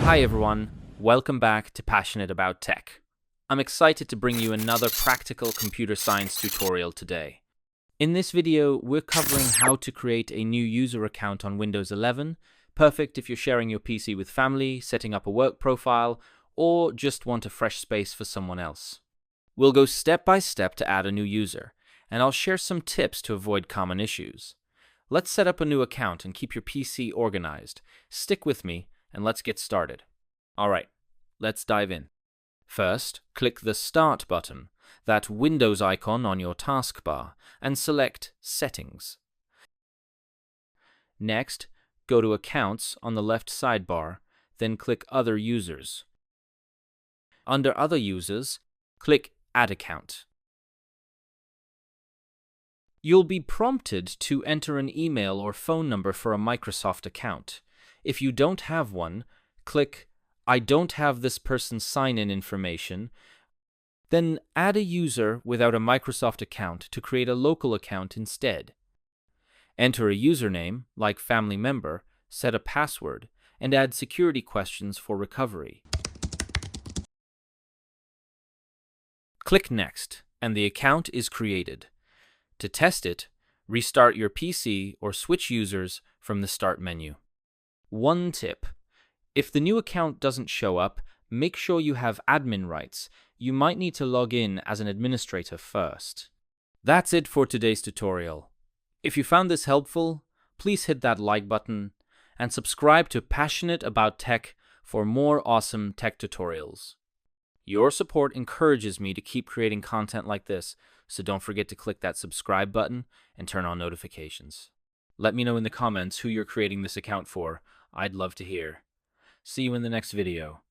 Hi everyone, welcome back to Passionate About Tech. I'm excited to bring you another practical computer science tutorial today. In this video, we're covering how to create a new user account on Windows 11, perfect if you're sharing your PC with family, setting up a work profile, or just want a fresh space for someone else. We'll go step by step to add a new user, and I'll share some tips to avoid common issues. Let's set up a new account and keep your PC organized. Stick with me, and let's get started. Alright, let's dive in. First, click the Start button, that Windows icon on your taskbar, and select Settings. Next, go to Accounts on the left sidebar, then click Other Users. Under Other Users, click Add Account. You'll be prompted to enter an email or phone number for a Microsoft account. If you don't have one, click I don't have this person's sign-in information, then add a user without a Microsoft account to create a local account instead. Enter a username, like family member, set a password, and add security questions for recovery. Click Next, and the account is created. To test it, restart your PC or switch users from the Start menu. One tip: if the new account doesn't show up, make sure you have admin rights. You might need to log in as an administrator first. That's it for today's tutorial. If you found this helpful, please hit that like button and subscribe to Passionate About Tech for more awesome tech tutorials. Your support encourages me to keep creating content like this, so don't forget to click that subscribe button and turn on notifications. Let me know in the comments who you're creating this account for. I'd love to hear. See you in the next video.